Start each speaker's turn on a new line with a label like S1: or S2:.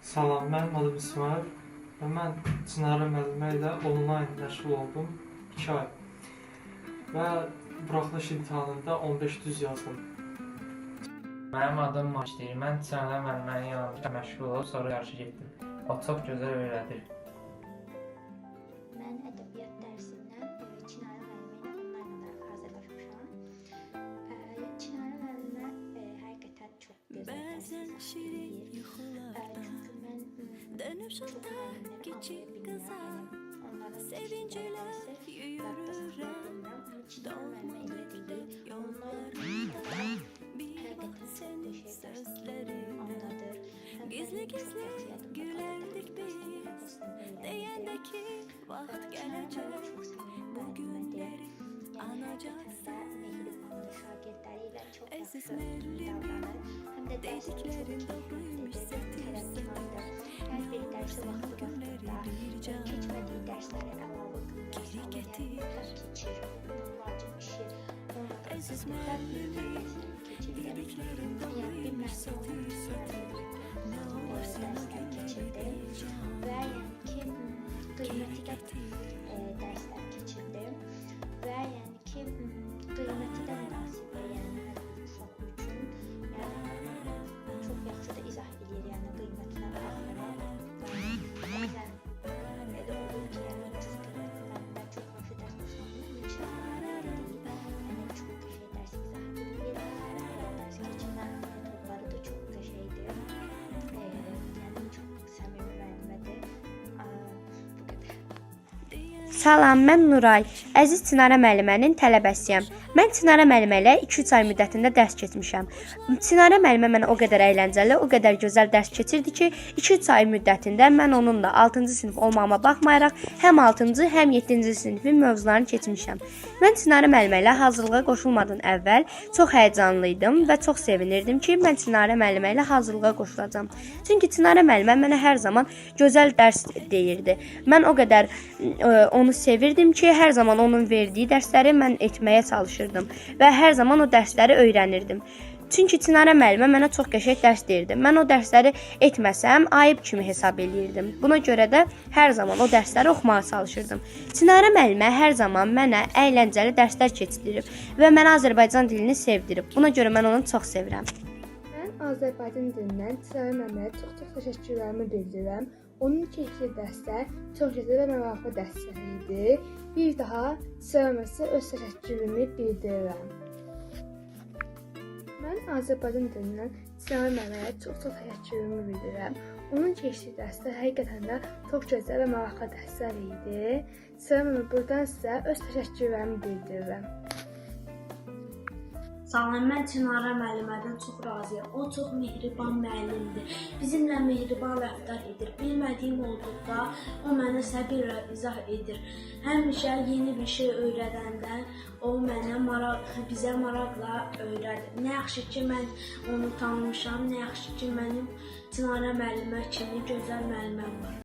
S1: Salam, mənim adım İsmail və mən Çinarə müəllimə ilə onlayn məşğul oldum 2 ay və buraxılış imtahanında 15 düz yazdım.
S2: Mənim adım Macdir. Mən Çinarə müəllimənin yanında məşğul olub, sonra yarışa getdim. O çox gözəl öyrədir.
S3: Mən ədəbiyyat dərsindən Çinarə müəllimə ilə onlayn olaraq hazırlaşmışam. Çinarə müəllimə həqiqətən çox gözəl dərs izah edir. Çünki mən çox müəllimləri anlaya bilmirəm. Onların sevincələr yadda saxlaya bilmirəm. Amma Çinarə müəllimə elədir ki, onlayn həqiqətən çox qəşəng dərsləri anladır.
S4: Gizli gizli gülerdik biz, deyəndə ki vaxt gələcək, bu günləri anacaksın. Əziz müəllimim, dediklərin doğruymuş, sətirsən.
S3: Hər bir dərsi vaxtında keçmədiyi dərsləri əlavə
S4: geri gətir.
S3: keçir. Vacib işi
S4: Əziz müəllimim, dediklərin doğruymuş, sətirsən. Nə olursa
S3: keçirdim və yəni ki qiyməti dərslər keçirdim və yəni ki qiyməti də münasibdir, yəni hər uşaq üçün yəni çox yaxşı da izah edir, yəni qiymətinə baxmayaraq bəzən elə olur ki, yəni çox qiymətli çox yaxşı dərs başlanır, heç yəni çox qəşəng dərs izah edir, dərs keçirmə metodları da çox qəşəngdir.
S5: Salam, mən Nuray. Əziz Çinarə müəllimənin tələbəsiyəm. Mən Çinarə müəllimə ilə 2-3 ay müddətində dərs keçmişəm. Çinarə müəllimə mənə o qədər əyləncəli, o qədər gözəl dərs keçirdi ki, 2-3 ay müddətində mən onunla 6-cı sinif olmağıma baxmayaraq həm 6-cı, həm 7-ci sinifin mövzularını keçmişəm. Mən Çinarə müəllimə ilə hazırlığa qoşulmadan əvvəl çox həyəcanlı idim və çox sevinirdim ki, mən Çinarə müəllimə ilə hazırlığa qoşulacağam. Çünki Çinarə müəllimə mənə hər zaman gözəl dərs deyirdi. Mən o qədər onu sevirdim ki, hər zaman onun verdiyi dərsləri mən etməyə çalışırdım və hər zaman o dərsləri öyrənirdim. Çünki Çinarə müəllimə mənə çox qəşəng dərs deyirdi. Mən o dərsləri etməsəm ayıb kimi hesab eləyirdim. Buna görə də hər zaman o dərsləri oxumağa çalışırdım. Çinarə müəllimə hər zaman mənə əyləncəli dərslər keçirib və mənə Azərbaycan dilini sevdirib. Buna görə mən onu çox sevirəm.
S6: Mən Azərbaycan dilindən Çinarə müəllimə çox təşəkkürlərimi bildirirəm. Onun keçdiyi dərslər çox gözəl və maraqlı dərslər idi. Bir daha Çinarə müəllimə öz təşəkkürümü bildirirəm. Mən Azərbaycan dilindən Çinarə müəllimə çox təşəkkürümü bildirirəm. Onun keçdiyi dərslər həqiqətən də çox gözəl və maraqlı dərslər idi. Çinarə müəllimə buradan sizə öz təşəkkürlərimi bildirirəm.
S7: Salam, mən Çinarə müəllimədən çox razıyam. O çox mehriban müəllimdir. Bizimlə mehriban rəftar edir. Bilmədiyim olduqda o mənə səbirlə izah edir. Həmişə yeni bir şey öyrədəndə o mənə bizə maraqla öyrədir. Nə yaxşı ki, mən onu tanımışam, nə yaxşı ki, mənim Çinarə müəllimə kimi gözəl müəlliməm var.